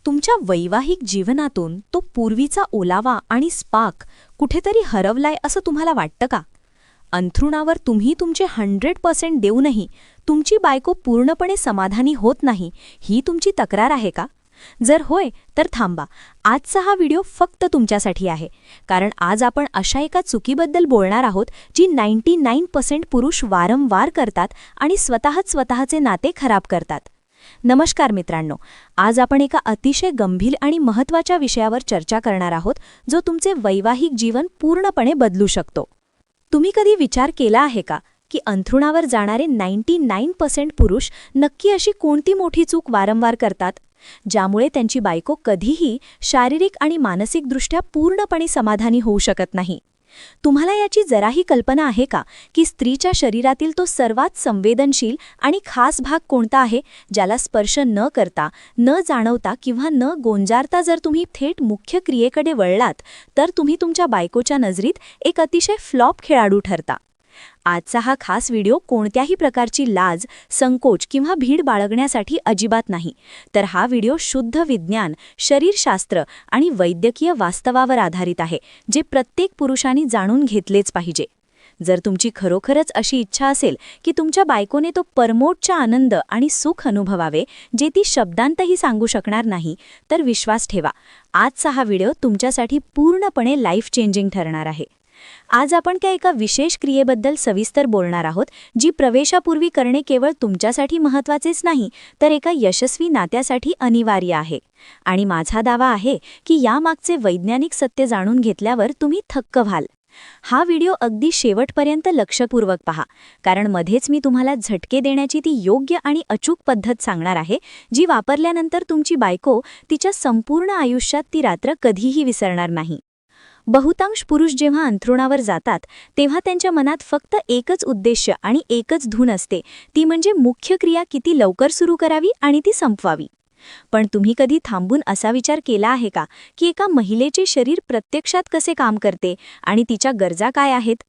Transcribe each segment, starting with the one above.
तुमच्या वैवाहिक जीवनातून तो पूर्वीचा ओलावा आणि स्पार्क कुठेतरी हरवलाय असं तुम्हाला वाटतं का? अंथरुणावर तुम्ही तुमचे 100% देऊनही तुमची बायको पूर्णपणे समाधानी होत नाही, ही तुमची तक्रार आहे का? जर होय तर थांबा, आजचा हा व्हिडिओ फक्त तुमच्यासाठी आहे. कारण आज आपण अशा एका चुकीबद्दल बोलणार आहोत जी 99% पुरुष वारंवार करतात आणि स्वतःचे नाते खराब करतात. नमस्कार मित्रांनो, आज आपण एका अतिशय गंभीर आणि महत्त्वाच्या विषयावर चर्चा करणार आहोत जो तुमचे वैवाहिक जीवन पूर्णपणे बदलू शकतो. तुम्ही कधी विचार केला आहे का की अंथरुणावर जाणारे 99% पुरुष नक्की अशी कोणती मोठी चूक वारंवार करतात ज्यामुळे त्यांची बायको कधीही शारीरिक आणि मानसिकदृष्ट्या पूर्णपणे समाधानी होऊ शकत नाही? तुम्हाला याची जराही कल्पना आहे का की स्त्रीच्या शरीरातील तो सर्वात संवेदनशील आणि खास भाग कोणता आहे, ज्याला स्पर्श न करता, न जाणवता किंवा न गोंजारता जर तुम्ही थेट मुख्य क्रियेकडे वळलात तर तुम्ही तुमच्या बायकोच्या नजरेत एक अतिशय फ्लॉप खेळाडू ठरता? आजचा हा खास व्हिडिओ कोणत्याही प्रकारची लाज, संकोच किंवा भीड बाळगण्यासाठी अजिबात नाही, तर हा व्हिडिओ शुद्ध विज्ञान, शरीरशास्त्र आणि वैद्यकीय वास्तवावर आधारित आहे, जे प्रत्येक पुरुषाने जाणून घेतलेच पाहिजे. जर तुमची खरोखरच अशी इच्छा असेल की तुमच्या बायकोने तो परमोच्च आनंद आणि सुख अनुभवावे जे ती शब्दांतही सांगू शकणार नाही, तर विश्वास ठेवा, आजचा हा व्हिडिओ तुमच्यासाठी पूर्णपणे लाईफ चेंजिंग ठरणार आहे. आज आपण एका विशेष क्रियेबद्दल सविस्तर बोलणार आहोत जी प्रवेशापूर्वी करणे केवळ तुमच्यासाठी महत्त्वाचेच नाही, तर एका यशस्वी नात्यासाठी अनिवार्य आहे. आणि माझा दावा आहे की यामागचे वैज्ञानिक सत्य जाणून घेतल्यावर तुम्ही थक्क व्हाल. हा व्हिडिओ अगदी शेवटपर्यंत लक्षपूर्वक पहा, कारण मध्येच मी तुम्हाला झटके देण्याची ती योग्य आणि अचूक पद्धत सांगणार आहे जी वापरल्यानंतर तुमची बायको तिच्या संपूर्ण आयुष्यात ती रात्र कधीही विसरणार नाही. बहुतांश पुरुष जेव्हा अंथरुणावर जातात तेव्हा त्यांच्या मनात फक्त एकच उद्देश आणि एकच धून असते, ती म्हणजे मुख्य क्रिया किती लवकर सुरू करावी आणि ती संपवावी. पण तुम्ही कधी थांबून असा विचार केला आहे का की एका महिलेचे शरीर प्रत्यक्षात कसे काम करते आणि तिच्या गरजा काय आहेत?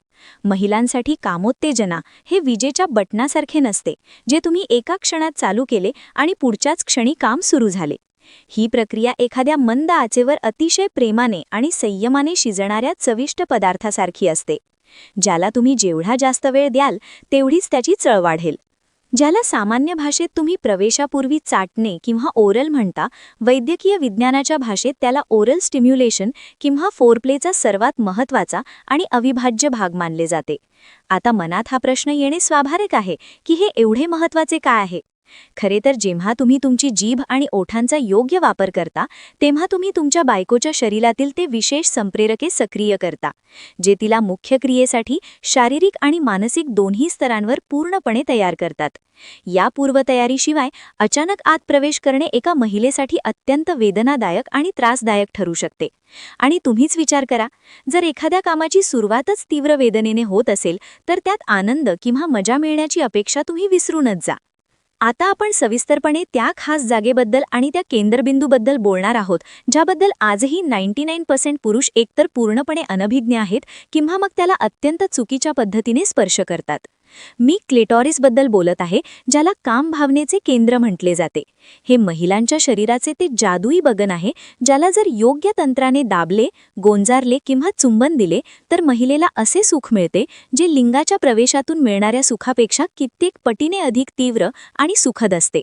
महिलांसाठी कामोत्तेजना हे विजेच्या बटनासारखे नसते, जे तुम्ही एका क्षणात चालू केले आणि पुढच्याच क्षणी काम सुरू झाले. ही प्रक्रिया एखाद्या मंद आचेवर अतिशय प्रेमाने आणि संयमाने शिजणाऱ्या चविष्ट पदार्थासारखी असते, ज्याला तुम्ही जेवढा जास्त वेळ द्याल तेवढीच त्याची चव वाढेल. ज्याला सामान्य भाषेत तुम्ही प्रवेशापूर्वी चाटणे किंवा ओरल म्हणता, वैद्यकीय विज्ञानाच्या भाषेत त्याला ओरल स्टिम्युलेशन किंवा फोरप्लेचा सर्वात महत्त्वाचा आणि अविभाज्य भाग मानले जाते. आता मनात हा प्रश्न येणे स्वाभाविक आहे की हे एवढे महत्त्वाचे काय आहे? खरे तर जेव्हा तुम्ही तुमची जीभ आणि ओठांचा योग्य वापर करता तेव्हा तुम्ही तुमच्या बायकोच्या शरीरातील ते विशेष संप्रेरके सक्रिय करता, जे तिला मुख्य क्रियेसाठी शारीरिक आणि मानसिक दोन्ही स्तरांवर पूर्णपणे तयार करतात. या पूर्वतयारीशिवाय अचानक आत प्रवेश करणे एका महिलेसाठी अत्यंत वेदनादायक आणि त्रासदायक ठरू शकते. आणि तुम्हीच विचार करा, जर एखाद्या कामाची सुरुवातच तीव्र वेदनेने होत असेल तर त्यात आनंद किंवा मजा मिळण्याची अपेक्षा तुम्ही विसरूनच जा. आता आपण सविस्तरपणे त्या खास जागेबद्दल आणि त्या केंद्रबिंदूबद्दल बोलणार आहोत ज्याबद्दल आजही 99% पुरुष एकतर पूर्णपणे अनभिज्ञ आहेत किंवा मग त्याला अत्यंत चुकीच्या पद्धतीने स्पर्श करतात. मी क्लिटॉरिसबद्दल बोलत आहे, ज्याला काम भावनेचे केंद्र म्हटले जाते. हे महिलांच्या शरीराचे ते जादुई बगन आहे ज्याला जर योग्य तंत्राने दाबले, गोंजारले किंवा चुंबन दिले तर महिलेला असे सुख मिळते जे लिंगाच्या प्रवेशातून मिळणाऱ्या सुखापेक्षा कित्येक पटीने अधिक तीव्र आणि सुखद असते.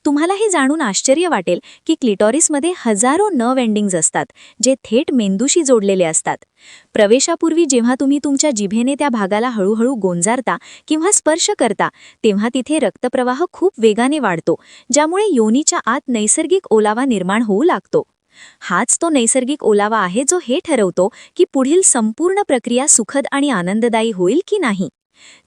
तुम्हाला हे जाणून आश्चर्य वाटेल की क्लिटॉरिसमध्ये हजारो नर्व एंडिंग्ज असतात जे थेट मेंदूशी जोडलेले असतात. प्रवेशापूर्वी जेव्हा तुम्ही तुमच्या जिभेने त्या भागाला हळूहळू गोंजारता किंवा स्पर्श करता तेव्हा तिथे रक्तप्रवाह खूप वेगाने वाढतो, ज्यामुळे योनीच्या आत नैसर्गिक ओलावा निर्माण होऊ लागतो. हाच तो नैसर्गिक ओलावा आहे जो हे ठरवतो की पुढील संपूर्ण प्रक्रिया सुखद आणि आनंददायी होईल की नाही.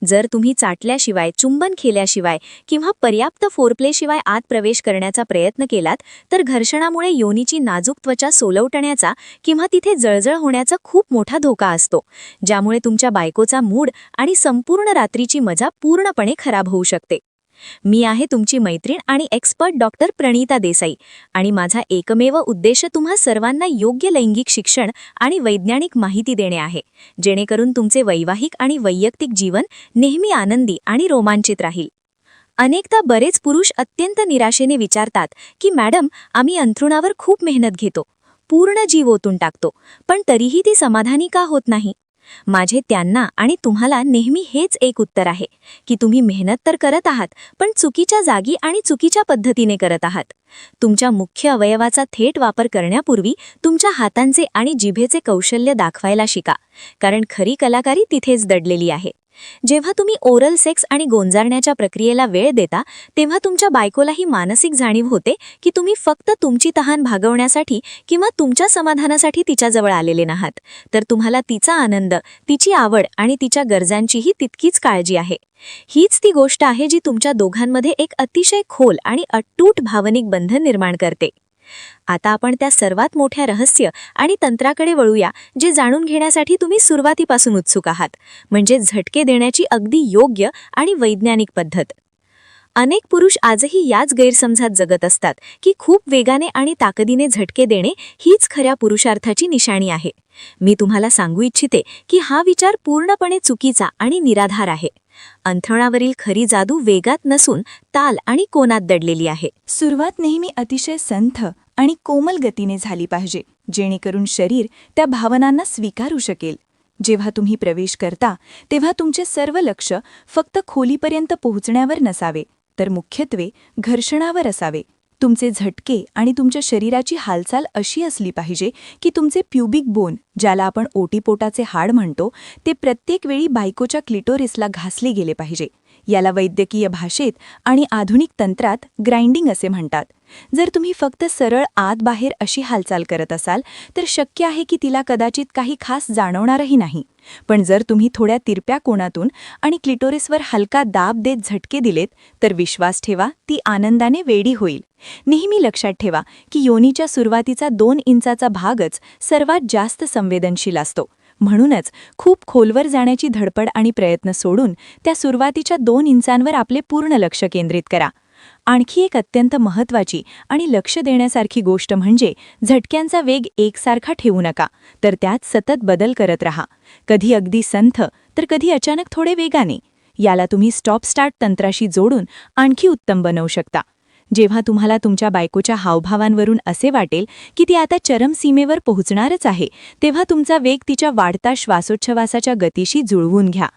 जर तुम्ही चाटल्याशिवाय, चुंबन केल्याशिवाय किंवा पर्याप्त फोरप्लेशिवाय आत प्रवेश करण्याचा प्रयत्न केलात तर घर्षणामुळे योनीची नाजूक त्वचा सोलवटण्याचा किंवा तिथे जळजळ होण्याचा खूप मोठा धोका असतो, ज्यामुळे तुमच्या बायकोचा मूड आणि संपूर्ण रात्रीची मजा पूर्णपणे खराब होऊ शकते. मी आहे तुमची मैत्रीण आणि एक्सपर्ट डॉक्टर प्रणीता देसाई, आणि माझा एकमेव उद्देश तुम्हा सर्वांना योग्य लैंगिक शिक्षण आणि वैज्ञानिक माहिती देणे आहे, जेणेकरून तुमचे वैवाहिक आणि वैयक्तिक जीवन नेहमी आनंदी आणि रोमांचित राहील. अनेकदा बरेच पुरुष अत्यंत निराशेने विचारतात की मॅडम, आम्ही अंथरुणावर खूप मेहनत घेतो, पूर्ण जीव ओतून टाकतो, पण तरीही ती समाधानी का होत नाही? माझे त्यांना आणि तुम्हाला नेहमी हेच एक उत्तर आहे की तुम्ही मेहनत तर करत आहात, पण चुकीच्या जागी आणि चुकीच्या पद्धतीने करत आहात. तुमच्या मुख्य अवयवाचा थेट वापर करण्यापूर्वी तुमच्या हातांचे आणि जिभेचे कौशल्य दाखवायला शिका, कारण खरी कलाकारी तिथेच दडलेली आहे. जेव्हा तुम्ही ओरल सेक्स आणि गोंजारण्याच्या प्रक्रियेला वेळ देता, तेव्हा तुमच्या बायकोलाही मानसिक जाणीव होते की तुम्ही फक्त तुमची तहान भागवण्यासाठी किंवा तुमच्या समाधानासाठी तिच्याजवळ आलेले नाहात, तर तुम्हाला तिचा आनंद, तिची आवड आणि तिच्या गरजांचीही तितकीच काळजी आहे. हीच ती गोष्ट आहे जी तुमच्या दोघांमध्ये एक अतिशय खोल आणि अटूट भावनिक बंधन निर्माण करते. आता आपण त्या सर्वात मोठ्या रहस्य आणि तंत्राकडे वळूया, जे जाणून घेण्यासाठी तुम्ही सुरुवातीपासून उत्सुक आहात, म्हणजे झटके देण्याची अगदी योग्य आणि वैज्ञानिक पद्धत. अनेक पुरुष आजही याच गैरसमजात जगत असतात की खूप वेगाने आणि ताकदीने झटके देणे हीच खऱ्या पुरुषार्थाची निशाणी आहे. मी तुम्हाला सांगू इच्छिते की हा विचार पूर्णपणे चुकीचा आणि निराधार आहे. अंथरुणावरील खरी जादू वेगात नसून ताल आणि कोनात दडलेली आहे. सुरुवात नेहमी अतिशय संथ आणि कोमल गतीने झाली पाहिजे, जेणेकरून शरीर त्या भावनांना स्वीकारू शकेल. जेव्हा तुम्ही प्रवेश करता, तेव्हा तुमचे सर्व लक्ष फक्त खोलीपर्यंत पोहोचण्यावर नसावे, तर मुख्यत्वे घर्षणावर असावे. तुमचे झटके आणि तुमच्या शरीराची हालचाल अशी असली पाहिजे की तुमचे प्युबिक बोन, ज्याला आपण ओटीपोटाचे हाड म्हणतो, ते प्रत्येक वेळी बायकोच्या क्लिटोरिसला घासले गेले पाहिजे. याला वैद्यकीय भाषेत आणि आधुनिक तंत्रात ग्राइंडिंग असे म्हणतात. जर तुम्ही फक्त सरळ आत बाहेर अशी हालचाल करत असाल तर शक्य आहे की तिला कदाचित काही खास जाणवणारही नाही. पण जर तुम्ही थोड्या तिरप्या कोनातून आणि क्लिटोरिसवर हलका दाब देत झटके दिलेत, तर विश्वास ठेवा, ती आनंदाने वेडी होईल. नेहमी लक्षात ठेवा की योनीच्या सुरुवातीचा 2 इंचाचा भागच सर्वात जास्त संवेदनशील असतो. म्हणूनच खूप खोलवर जाण्याची धडपड आणि प्रयत्न सोडून त्या सुरुवातीच्या 2 इंचांवर आपले पूर्ण लक्ष केंद्रित करा. आणखी एक अत्यंत महत्त्वाची आणि लक्ष देण्यासारखी गोष्ट म्हणजे झटक्यांचा वेग एकसारखा ठेवू नका, तर त्यात सतत बदल करत राहा. कधी अगदी संथ, तर कधी अचानक थोडे वेगाने. याला तुम्ही स्टॉप स्टार्ट तंत्राशी जोडून आणखी उत्तम बनवू शकता. जेव्हा तुम्हाला तुमच्या बायकोच्या हावभावांवरून असे वाटेल की ती आता चरमसीमेवर पोहोचणारच आहे, तेव्हा तुमचा वेग तिच्या वाढता श्वासोच्छवासाच्या गतीशी जुळवून घ्या.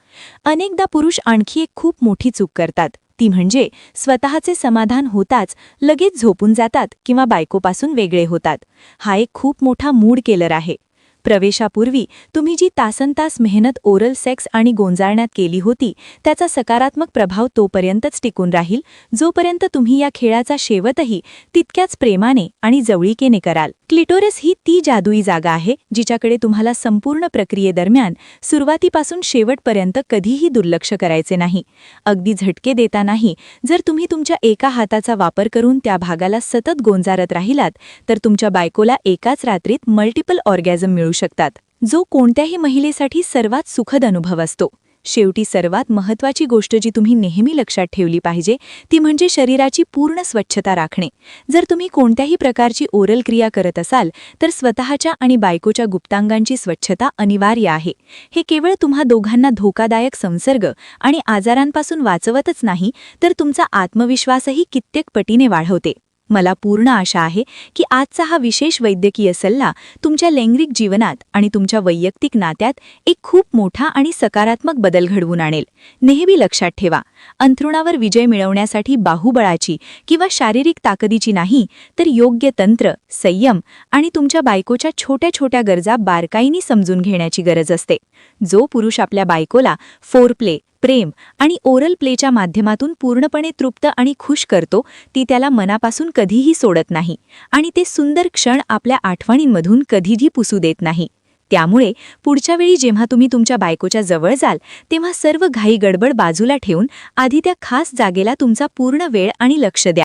अनेकदा पुरुष आणखी एक खूप मोठी चूक करतात, ती म्हणजे स्वतःचे समाधान होताच लगेच झोपून जातात किंवा बायकोपासून वेगळे होतात. हा एक खूप मोठा मूड किलर आहे. प्रवेशापूर्वी तुम्ही जी तासनतास मेहनत ओरल सेक्स आणि गोंजारण्यात केली होती, त्याचा सकारात्मक प्रभाव तोपर्यंतच टिकून राहील जोपर्यंत तुम्ही या खेळाचा शेवटही तितक्याच प्रेमाने आणि जवळीकेने कराल. क्लिटोरिस ही ती जादुई जागा आहे जिच्याकडे तुम्हाला संपूर्ण प्रक्रियेदरम्यान सुरुवातीपासून शेवटपर्यंत कधीही दुर्लक्ष करायचे नाही. अगदी झटके देतानाही जर तुम्ही तुमच्या एका हाताचा वापर करून त्या भागाला सतत गोंजारत राहिलात, तर तुमच्या बायकोला एकाच रात्रीत मल्टिपल ऑर्गॅझम मिळू शकतात, जो कोणत्याही महिलेसाठी सर्वात सुखद अनुभव असतो. शेवटी सर्वात महत्त्वाची गोष्ट जी तुम्ही नेहमी लक्षात ठेवली पाहिजे, ती म्हणजे शरीराची पूर्ण स्वच्छता राखणे. जर तुम्ही कोणत्याही प्रकारची ओरल क्रिया करत असाल, तर स्वतःच्या आणि बायकोच्या गुप्तांगांची स्वच्छता अनिवार्य आहे. हे केवळ तुम्हा दोघांना धोकादायक संसर्ग आणि आजारांपासून वाचवतच नाही, तर तुमचा आत्मविश्वासही कित्येक पटीने वाढवते. मला पूर्ण आशा आहे की आजचा हा विशेष वैद्यकीय सल्ला तुमच्या लैंगिक जीवनात आणि तुमच्या वैयक्तिक नात्यात एक खूप मोठा आणि सकारात्मक बदल घडवून आणेल. नेहमी लक्षात ठेवा, अंथरुणावर विजय मिळवण्यासाठी बाहुबळाची किंवा शारीरिक ताकदीची नाही, तर योग्य तंत्र, संयम आणि तुमच्या बायकोच्या छोट्या छोट्या गरजा बारकाईने समजून घेण्याची गरज असते. जो पुरुष आपल्या बायकोला फोरप्ले, प्रेम आणि ओरल प्लेच्या माध्यमातून पूर्णपणे तृप्त आणि खुश करतो, ती त्याला मनापासून कधीही सोडत नाही आणि ते सुंदर क्षण आपल्या आठवणींमधून कधीही पुसू देत नाही. त्यामुळे पुढच्या वेळी जेव्हा तुम्ही तुमच्या बायकोच्या जवळ जाल, तेव्हा सर्व घाई गडबड बाजूला ठेवून आधी त्या खास जागेला तुमचा पूर्ण वेळ आणि लक्ष द्या.